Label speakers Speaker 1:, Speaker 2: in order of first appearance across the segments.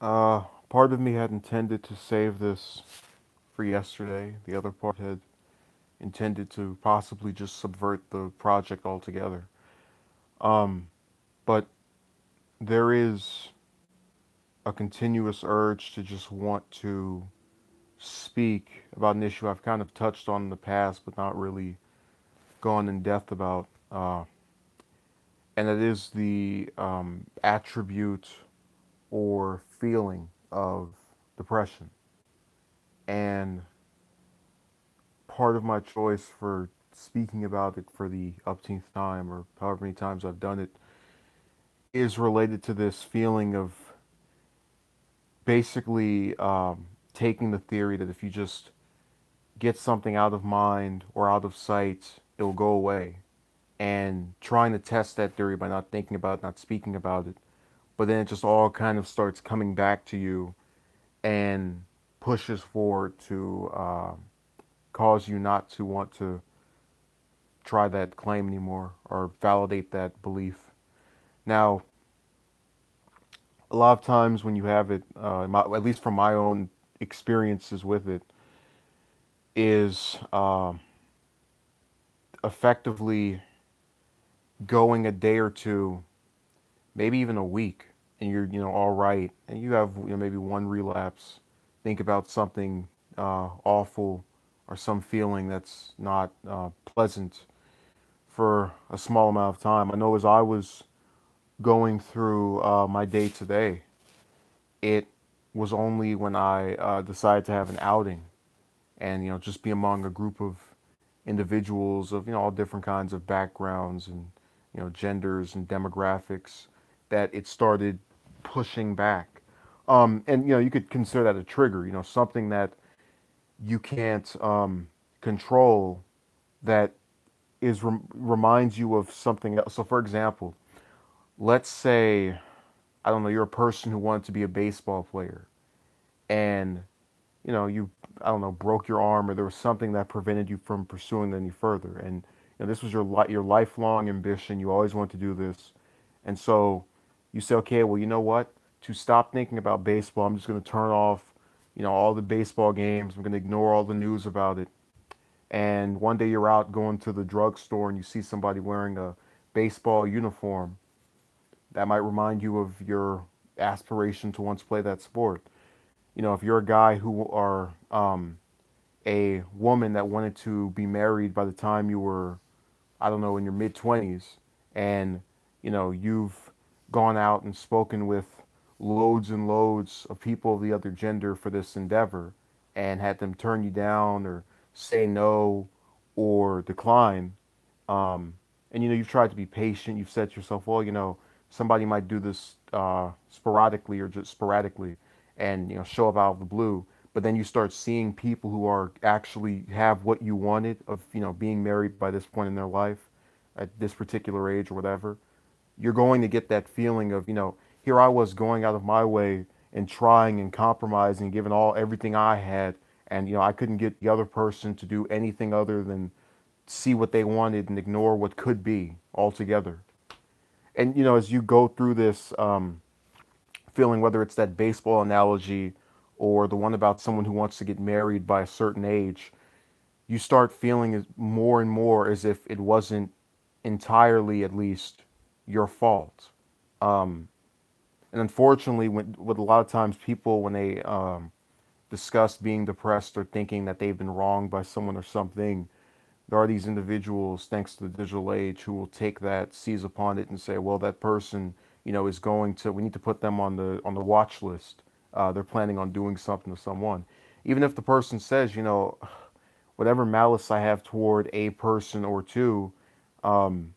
Speaker 1: Part of me had intended to save this for yesterday. The other part had intended to possibly just subvert the project altogether. Um, but there is a continuous urge to just want to speak about an issue I've kind of touched on in the past, but not really gone in depth about. And it is the attribute or feeling of depression. And part of my choice for speaking about it for the upteenth time, or however many times I've done it, is related to this feeling of basically taking the theory that if you just get something out of mind or out of sight, it will go away. And trying to test that theory by not thinking about it, not speaking about it. But then it just all kind of starts coming back to you and pushes forward to cause you not to want to try that claim anymore or validate that belief. Now, a lot of times when you have it, at least from my own experiences with it, is effectively going a day or two, maybe even a week, and you're all right, and you have maybe one relapse. Think about something awful or some feeling that's not pleasant for a small amount of time. I know as I was going through my day to day, it was only when I decided to have an outing and just be among a group of individuals of all different kinds of backgrounds and genders and demographics that it started pushing back. And you could consider that a trigger, something that you can't control that reminds you of something else. So, for example, let's say I don't know, you're a person who wanted to be a baseball player, and you I don't know, broke your arm, or there was something that prevented you from pursuing any further, and this was your lifelong ambition. You always wanted to do this, and so you say, okay, well, you know what? To stop thinking about baseball, I'm just going to turn off all the baseball games. I'm going to ignore all the news about it. And one day you're out going to the drugstore and you see somebody wearing a baseball uniform that might remind you of your aspiration to once play that sport. If you're a guy who are a woman that wanted to be married by the time you were, I don't know, in your mid 20s, and you've gone out and spoken with loads and loads of people of the other gender for this endeavor and had them turn you down or say no or decline. And you've tried to be patient. You've said to yourself, well, somebody might do this sporadically or just sporadically, and show up out of the blue. But then you start seeing people who are actually have what you wanted of being married by this point in their life, at this particular age or whatever. You're going to get that feeling of here I was going out of my way and trying and compromising, giving all everything I had, and I couldn't get the other person to do anything other than see what they wanted and ignore what could be altogether. And as you go through this feeling, whether it's that baseball analogy or the one about someone who wants to get married by a certain age, you start feeling more and more as if it wasn't entirely, at least, your fault. Um, and unfortunately, with a lot of times people, when they discuss being depressed or thinking that they've been wronged by someone or something, there are these individuals, thanks to the digital age, who will take that, seize upon it, and say, "Well, that person, is going to. We need to put them on the watch list. They're planning on doing something to someone." Even if the person says, whatever malice I have toward a person or two, um,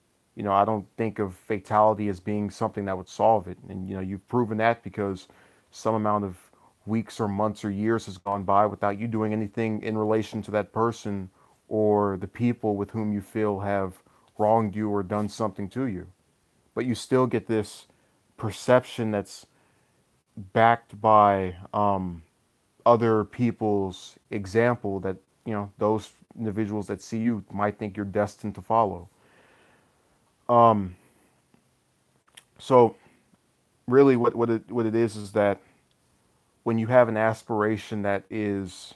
Speaker 1: I don't think of fatality as being something that would solve it. And you've proven that because some amount of weeks or months or years has gone by without you doing anything in relation to that person or the people with whom you feel have wronged you or done something to you. But you still get this perception that's backed by other people's example that those individuals that see you might think you're destined to follow. Um, so really, what it is that when you have an aspiration that is,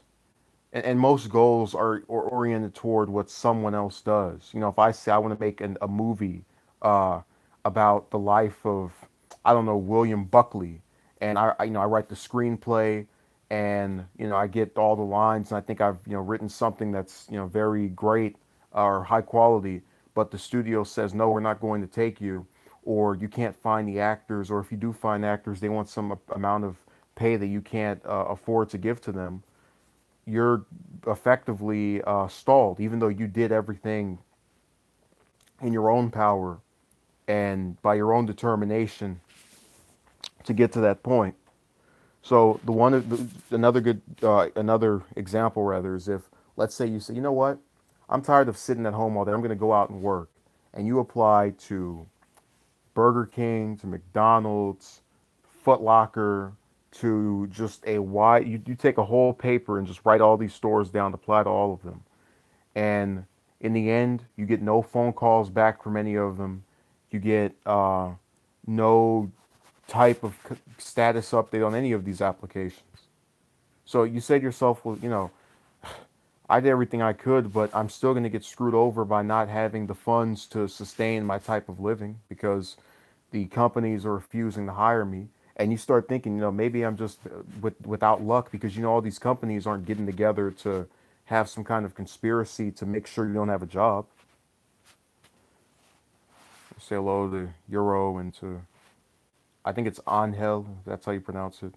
Speaker 1: and most goals are oriented toward what someone else does. You know, if I say I want to make a movie uh, about the life of, I don't know, William Buckley, and you know, I write the screenplay, and you know, I get all the lines, and I think I've, you know, written something that's, you know, very great or high quality, but the studio says no, we're not going to take you, or you can't find the actors, or if you do find actors, they want some amount of pay that you can't afford to give to them. You're effectively stalled, even though you did everything in your own power and by your own determination to get to that point. So another good another example rather is if, let's say, you say, you know what, I'm tired of sitting at home all day. I'm going to go out and work, and you apply to Burger King, to McDonald's, Foot Locker, to just a wide. You take a whole paper and just write all these stores down, apply to all of them. And in the end, you get no phone calls back from any of them. You get no type of status update on any of these applications. So you say to yourself, well, you know, I did everything I could, but I'm still going to get screwed over by not having the funds to sustain my type of living because the companies are refusing to hire me. And you start thinking, you know, maybe I'm just without luck because, you know, all these companies aren't getting together to have some kind of conspiracy to make sure you don't have a job. Say hello to Euro and to, I think it's Angel, that's how you pronounce it.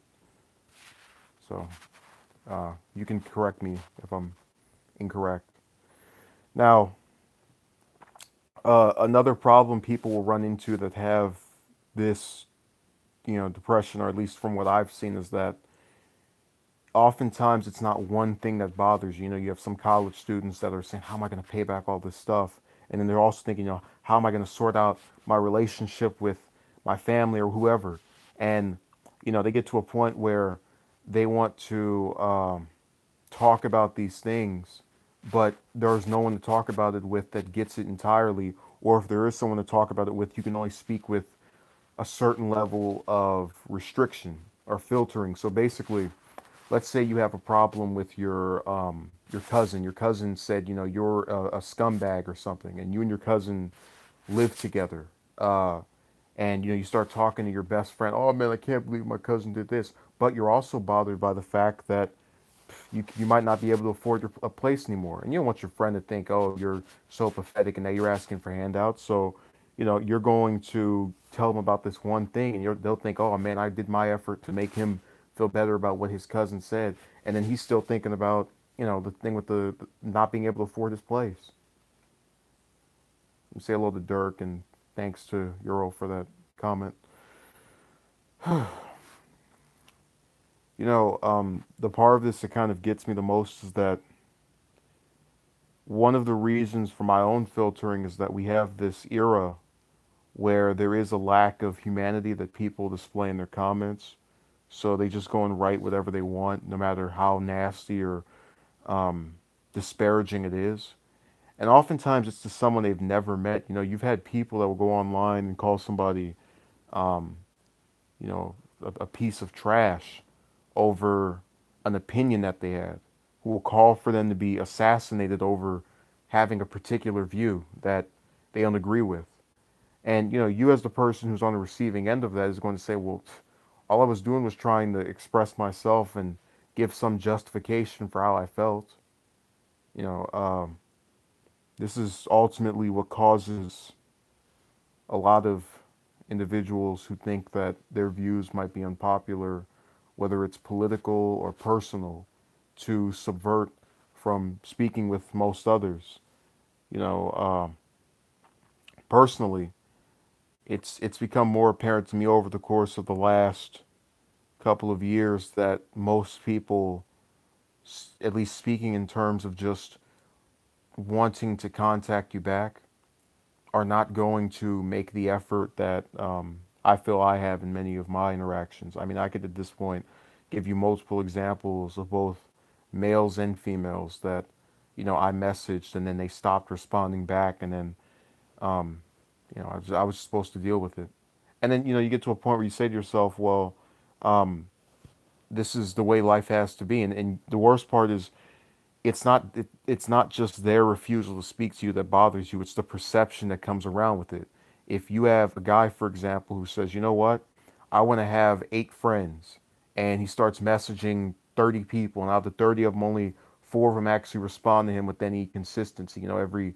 Speaker 1: So you can correct me if I'm incorrect. Now, another problem people will run into that have this, you know, depression, or at least from what I've seen, is that oftentimes it's not one thing that bothers you. You know, you have some college students that are saying, how am I going to pay back all this stuff? And then they're also thinking, you know, how am I going to sort out my relationship with my family or whoever? And, you know, they get to a point where they want to talk about these things, but there's no one to talk about it with that gets it entirely. Or if there is someone to talk about it with, you can only speak with a certain level of restriction or filtering. So basically, let's say you have a problem with your cousin. Your cousin said, you know, you're a scumbag or something, and you and your cousin live together. And you know, you start talking to your best friend. Oh man, I can't believe my cousin did this. But you're also bothered by the fact that you might not be able to afford a place anymore, and you don't want your friend to think, oh, you're so pathetic, and now you're asking for handouts. So, you know, you're going to tell them about this one thing, and they'll think, oh man, I did my effort to make him feel better about what his cousin said, and then he's still thinking about, you know, the thing with the not being able to afford his place. Say hello to Dirk, and thanks to Euro for that comment. You know, the part of this that kind of gets me the most is that one of the reasons for my own filtering is that we have this era where there is a lack of humanity that people display in their comments. So they just go and write whatever they want, no matter how nasty or um, disparaging it is. And oftentimes it's to someone they've never met. You know, you've had people that will go online and call somebody, um, you know, a piece of trash over an opinion that they had, who will call for them to be assassinated over having a particular view that they don't agree with. And you know, you as the person who's on the receiving end of that is going to say, well, all I was doing was trying to express myself and give some justification for how I felt. You know, this is ultimately what causes a lot of individuals who think that their views might be unpopular, whether it's political or personal, to subvert from speaking with most others. You know, personally, it's become more apparent to me over the course of the last couple of years that most people, at least speaking in terms of just wanting to contact you back, are not going to make the effort that I feel I have in many of my interactions. I mean, I could at this point give you multiple examples of both males and females that, you know, I messaged and then they stopped responding back, and then, um, you know, I was supposed to deal with it. And then, you know, you get to a point where you say to yourself, well, um, this is the way life has to be. And the worst part is it's not just their refusal to speak to you that bothers you, it's the perception that comes around with it. If you have a guy, for example, who says, you know what, I want to have 8 friends, and he starts messaging 30 people, and out of the 30 of them, only 4 of them actually respond to him with any consistency, every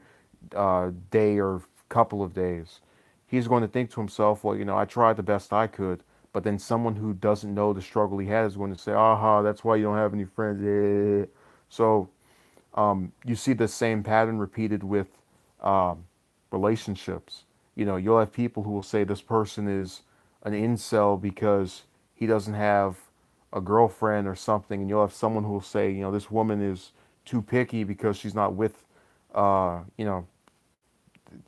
Speaker 1: day or couple of days, he's going to think to himself, well, I tried the best I could. But then someone who doesn't know the struggle he has is going to say, aha, that's why you don't have any friends. Yeah. So you see the same pattern repeated with um, relationships. You'll have people who will say this person is an incel because he doesn't have a girlfriend or something, and you'll have someone who will say, this woman is too picky because she's not with, uh, you know,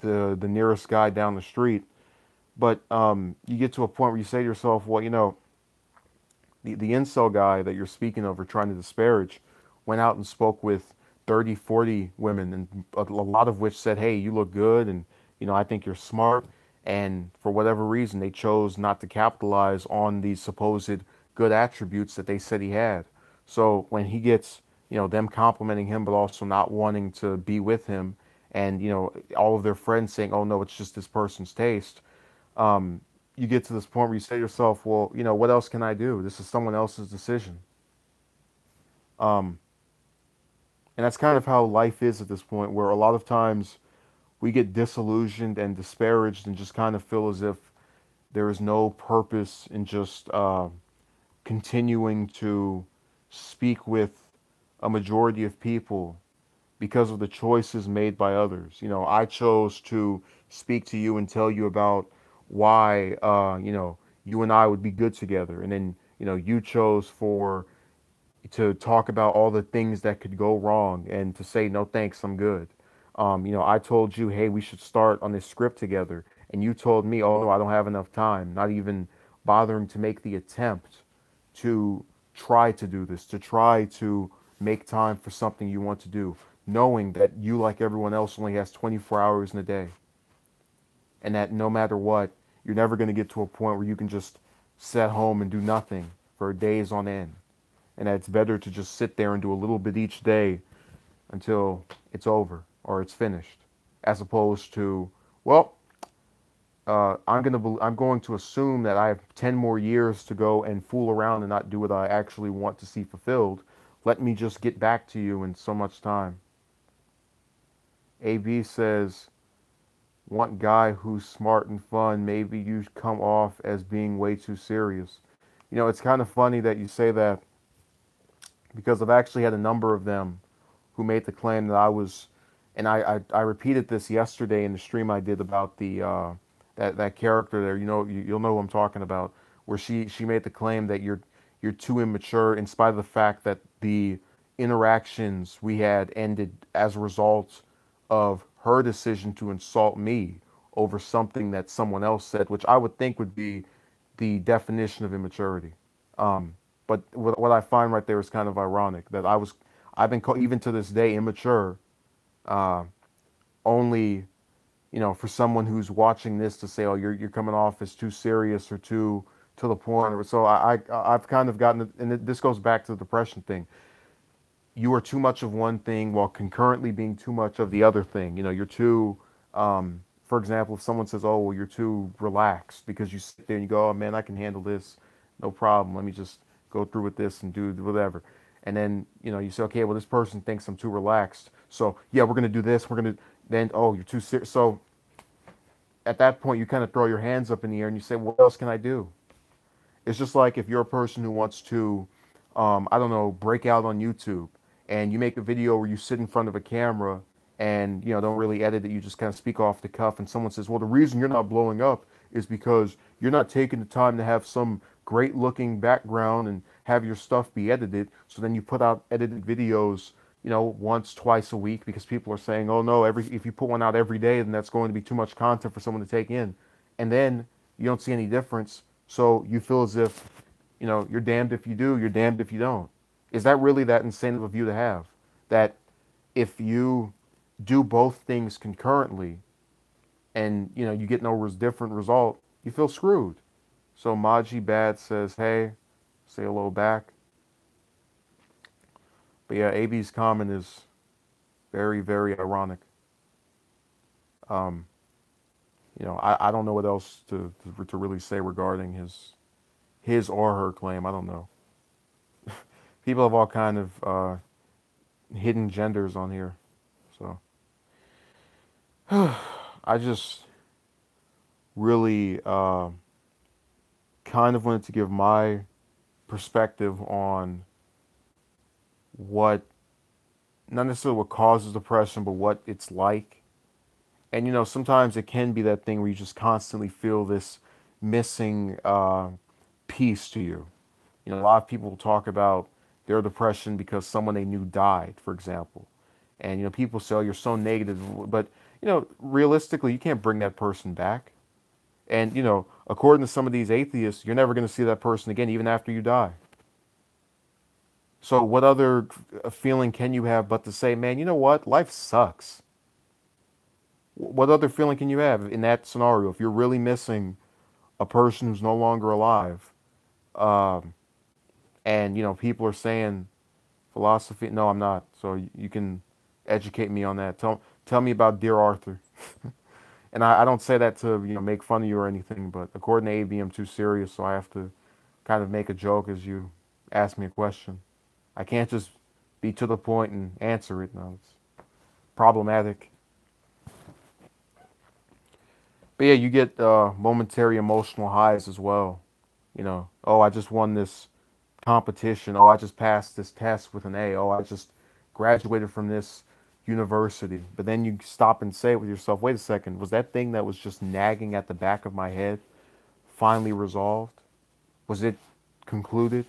Speaker 1: the nearest guy down the street. But you get to a point where you say to yourself, well, the incel guy that you're speaking of or trying to disparage went out and spoke with 30, 40 women, and a lot of which said, hey, you look good, and I think you're smart. And for whatever reason, they chose not to capitalize on these supposed good attributes that they said he had. So when he gets, them complimenting him, but also not wanting to be with him, and all of their friends saying, oh no, it's just this person's taste, um, you get to this point where you say to yourself, well, what else can I do? This is someone else's decision. Um, and that's kind of how life is at this point, where a lot of times we get disillusioned and disparaged and just kind of feel as if there is no purpose in just continuing to speak with a majority of people because of the choices made by others. I chose to speak to you and tell you about why, you and I would be good together. And then, you chose to talk about all the things that could go wrong and to say, no, thanks, I'm good. I told you, hey, we should start on this script together. And you told me, oh, no, I don't have enough time, not even bothering to make the attempt to try to do this, to try to make time for something you want to do, knowing that you, like everyone else, only has 24 hours in a day. And that no matter what, you're never going to get to a point where you can just sit home and do nothing for days on end. And that it's better to just sit there and do a little bit each day until it's over or it's finished, as opposed to, well, I'm going to assume that I have 10 more years to go and fool around and not do what I actually want to see fulfilled. Let me just get back to you in so much time. AB says, want guy who's smart and fun. Maybe you come off as being way too serious. It's kind of funny that you say that because I've actually had a number of them who made the claim that I was, and I repeated this yesterday in the stream I did about the that character there. You'll know who I'm talking about, where she made the claim that you're too immature, in spite of the fact that the interactions we had ended as a result of her decision to insult me over something that someone else said, which I would think would be the definition of immaturity. Um, but what I find right there is kind of ironic that I've been called, even to this day, immature, uh, only, for someone who's watching this to say, oh, you're coming off as too serious or too to the point. Or so I've kind of gotten, and this goes back to the depression thing. You are too much of one thing while concurrently being too much of the other thing. You're too, for example, if someone says, oh, well, you're too relaxed because you sit there and you go, oh, man, I can handle this. No problem. Let me just go through with this and do whatever. And then, you say, okay, well, this person thinks I'm too relaxed. So, yeah, we're going to do this. We're going to, then, oh, you're too serious. So at that point, you kind of throw your hands up in the air and you say, what else can I do? It's just like if you're a person who wants to, I don't know, break out on YouTube, and you make a video where you sit in front of a camera and don't really edit it. You just kind of speak off the cuff, and someone says, "Well, the reason you're not blowing up is because you're not taking the time to have some great looking background and have your stuff be edited." So then you put out edited videos, once, twice a week because people are saying, "Oh no, every if you put one out every day, then that's going to be too much content for someone to take in," and then you don't see any difference. So you feel as if, you're damned if you do, you're damned if you don't. Is that really that insane of a view to have? That if you do both things concurrently and, you get no different result, you feel screwed. So Maji Bad says, hey, say hello back. But yeah, AB's comment is very, very ironic. Um, I don't know what else to really say regarding his or her claim. I don't know. People have all kind of hidden genders on here, so I just really kind of wanted to give my perspective on what, not necessarily what causes depression, but what it's like. And sometimes it can be that thing where you just constantly feel this missing piece to you. A lot of people talk about their depression because someone they knew died, for example. And people say, "Oh, you're so negative," but realistically, you can't bring that person back. And according to some of these atheists, you're never going to see that person again, even after you die. So, what other feeling can you have but to say, "Man, you know what? Life sucks." What other feeling can you have in that scenario if you're really missing a person who's no longer alive? Um, and people are saying philosophy. No, I'm not. So you can educate me on that. Tell me about Dear Arthur. And I don't say that to make fun of you or anything, but according to AB, I'm too serious, so I have to kind of make a joke as you ask me a question. I can't just be to the point and answer it. No, it's problematic. But yeah, you get momentary emotional highs as well. Oh, I just won this competition. Oh, I just passed this test with an A. Oh, I just graduated from this university. But then you stop and say with yourself, wait a second, was that thing that was just nagging at the back of my head finally resolved? Was it concluded?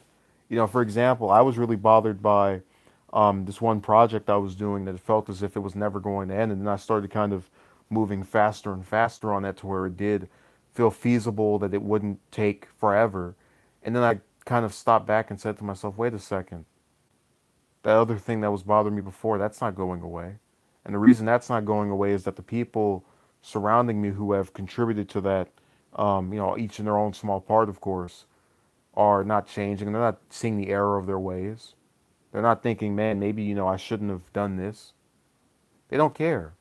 Speaker 1: For example, I was really bothered by this one project I was doing that felt as if it was never going to end. And then I started kind of moving faster and faster on that to where it did feel feasible that it wouldn't take forever. And then I kind of stopped back and said to myself, wait a second, that other thing that was bothering me before, that's not going away. And the reason that's not going away is that the people surrounding me who have contributed to that, each in their own small part, of course, are not changing. They're not seeing the error of their ways. They're not thinking, man, maybe, I shouldn't have done this. They don't care.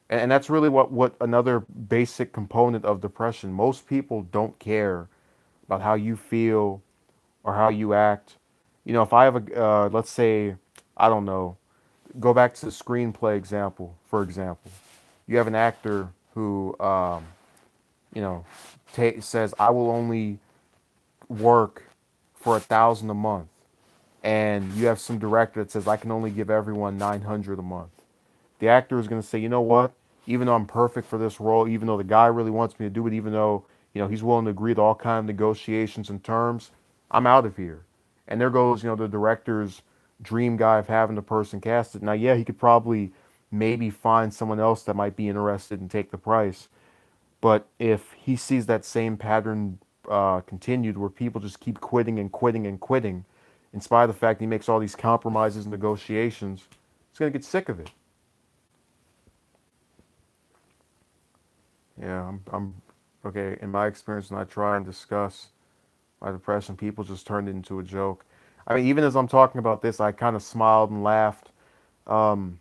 Speaker 1: And that's really what another basic component of depression. Most people don't care about how you feel or how you act. If I have let's say, I don't know, go back to the screenplay example, for example. You have an actor who, you know, says, I will only work for 1,000 a month. And you have some director that says, I can only give everyone 900 a month. The actor is going to say, you know what? Even though I'm perfect for this role, even though the guy really wants me to do it, even though, he's willing to agree to all kind of negotiations and terms, I'm out of here. And there goes, the director's dream guy of having the person casted. Now, yeah, he could probably maybe find someone else that might be interested and take the price. But if he sees that same pattern continued where people just keep quitting and quitting and quitting, in spite of the fact he makes all these compromises and negotiations, he's going to get sick of it. Yeah, I'm okay. In my experience, when I try and discuss my depression, people just turned it into a joke. I mean, even as I'm talking about this, I kind of smiled and laughed. Um,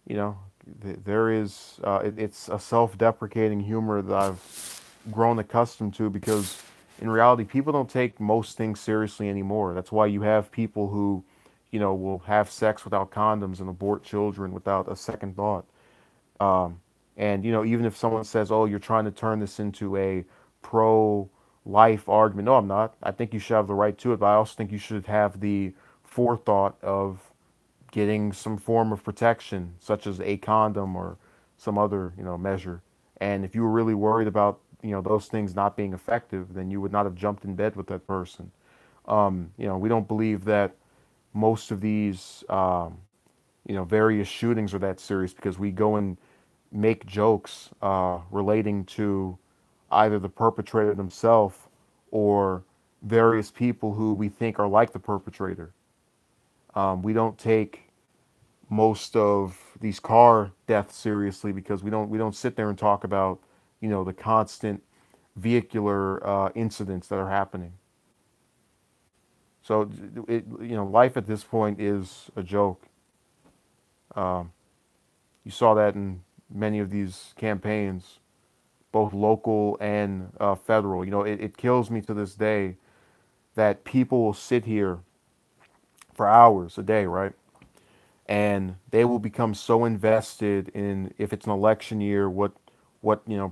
Speaker 1: you know, there is it's a self-deprecating humor that I've grown accustomed to because in reality, people don't take most things seriously anymore. That's why you have people who, will have sex without condoms and abort children without a second thought. Um, and even if someone says, "Oh, you're trying to turn this into a pro-life argument," no, I'm not. I think you should have the right to it, but I also think you should have the forethought of getting some form of protection, such as a condom or some other, measure. And if you were really worried about, those things not being effective, then you would not have jumped in bed with that person. We don't believe that most of these, various shootings are that serious because we go and make jokes relating to either the perpetrator themselves or various people who we think are like the perpetrator. We don't take most of these car deaths seriously because we don't sit there and talk about the constant vehicular incidents that are happening. So life at this point is a joke. Um, you saw that in many of these campaigns, both local and federal. It kills me to this day that people will sit here for hours a day, right? And they will become so invested in, if it's an election year, what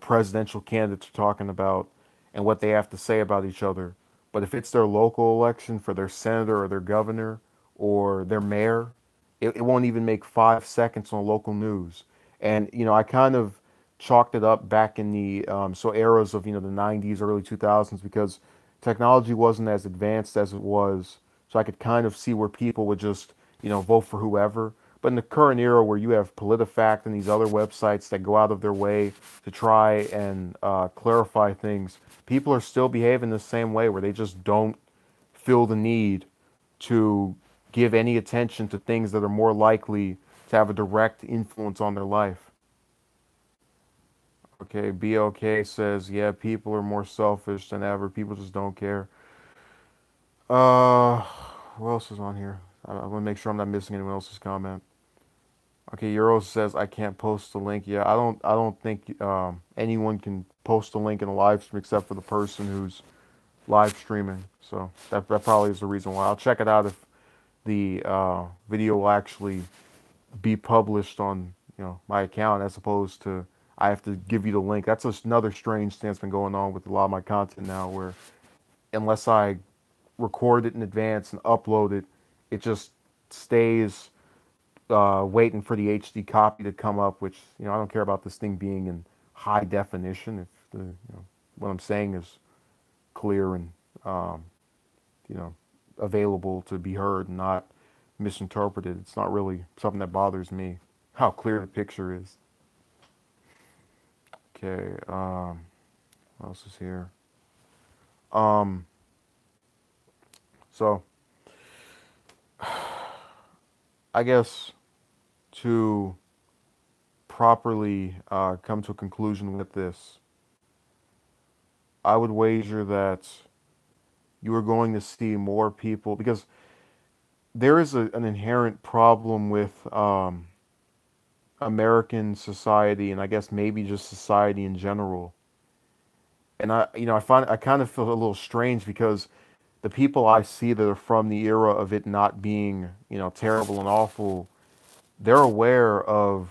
Speaker 1: presidential candidates are talking about and what they have to say about each other. But if it's their local election for their senator or their governor or their mayor, it won't even make 5 seconds on local news. And I kind of chalked it up back in the eras of the 90s, early 2000s, because technology wasn't as advanced as it was. So I could kind of see where people would just vote for whoever. But in the current era where you have PolitiFact and these other websites that go out of their way to try and clarify things, people are still behaving the same way where they just don't feel the need to give any attention to things that are more likely to have a direct influence on their life. Okay, BLK says, yeah, people are more selfish than ever. People just don't care. Uh, what else is on here? I want to make sure I'm not missing anyone else's comment. Okay, Euro says I can't post the link. Yeah, I don't think anyone can post a link in a live stream except for the person who's live streaming. So that probably is the reason why. I'll check it out if the video will actually be published on my account as opposed to I have to give you the link. That's just another strange thing that's been going on with a lot of my content now, where unless I record it in advance and upload it, it just stays waiting for the HD copy to come up. Which I don't care about this thing being in high definition if what I'm saying is clear and um, you know available to be heard and not misinterpreted. It's not really something that bothers me. How clear the picture is. Okay. What else is here? Um. So I guess to properly come to a conclusion with this, I would wager that you are going to see more people because there is an inherent problem with American society and I guess maybe just society in general. And I kind of feel a little strange because the people I see that are from the era of it not being, terrible and awful, they're aware of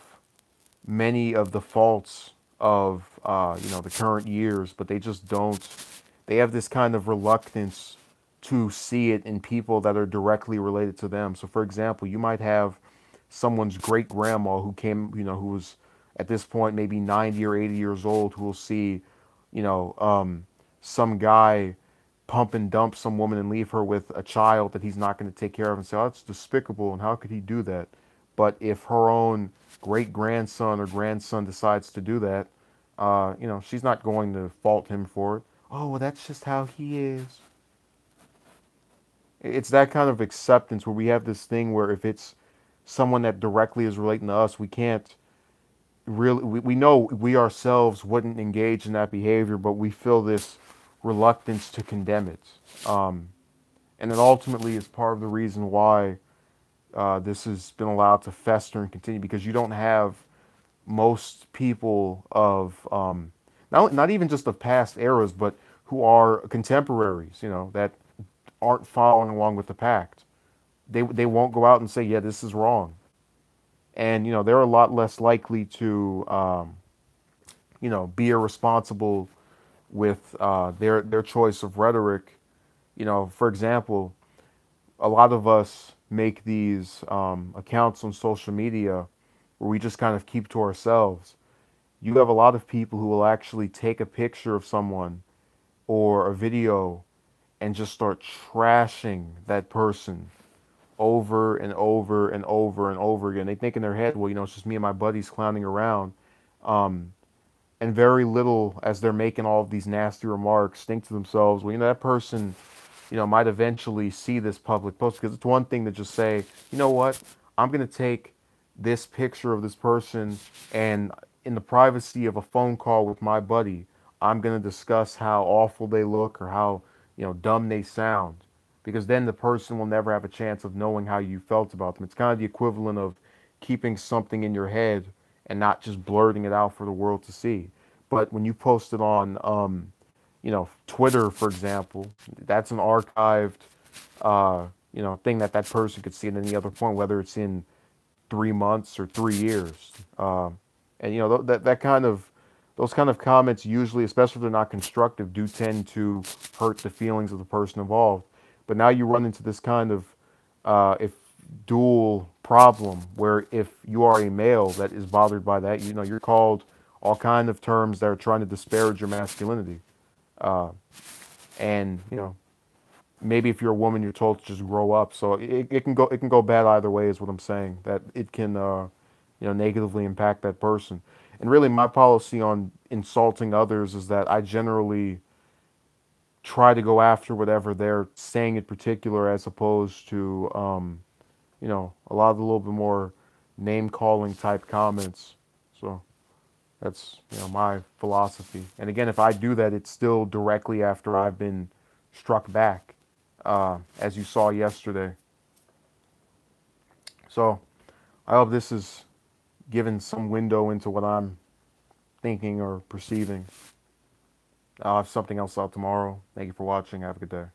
Speaker 1: many of the faults of, the current years, but they just don't. They have this kind of reluctance to see it in people that are directly related to them. So, for example, you might have someone's great grandma who came, who was at this point maybe 90 or 80 years old, who will see, you know, um, some guy pump and dump some woman and leave her with a child that he's not going to take care of and say, oh, that's despicable and how could he do that? But if her own great grandson or grandson decides to do that, she's not going to fault him for it. Oh, well, that's just how he is. It's that kind of acceptance where we have this thing where if it's someone that directly is relating to us, we can't really, we know we ourselves wouldn't engage in that behavior, but we feel this reluctance to condemn it. Um, and it ultimately is part of the reason why this has been allowed to fester and continue because you don't have most people of not even just of past eras, but who are contemporaries, that aren't following along with the pact. They won't go out and say, yeah, this is wrong, and they're a lot less likely to be irresponsible with their choice of rhetoric. For example, a lot of us make these accounts on social media where we just kind of keep to ourselves. You have a lot of people who will actually take a picture of someone or a video and just start trashing that person over and over and over and over again. They think in their head, well, it's just me and my buddies clowning around. Um, and very little as they're making all of these nasty remarks think to themselves, well, that person, might eventually see this public post because it's one thing to just say, you know what, I'm going to take this picture of this person and in the privacy of a phone call with my buddy, I'm going to discuss how awful they look or how, dumb they sound because then the person will never have a chance of knowing how you felt about them. It's kind of the equivalent of keeping something in your head and not just blurting it out for the world to see. But when you post it on, Twitter, for example, that's an archived, thing that that person could see at any other point, whether it's in 3 months or 3 years. And that kind of those kind of comments usually, especially if they're not constructive, do tend to hurt the feelings of the person involved. But now you run into this kind of if dual problem where if you are a male that is bothered by that, you're called all kind of terms that are trying to disparage your masculinity. Uh, and maybe if you're a woman, you're told to just grow up. So it can go bad either way, is what I'm saying. That it can negatively impact that person. And really, my policy on insulting others is that I generally try to go after whatever they're saying in particular, as opposed to a lot of the little bit more name calling type comments. So that's my philosophy. And again, if I do that, it's still directly after I've been struck back, as you saw yesterday. So I hope this is given some window into what I'm thinking or perceiving. I'll have something else out tomorrow. Thank you for watching. Have a good day.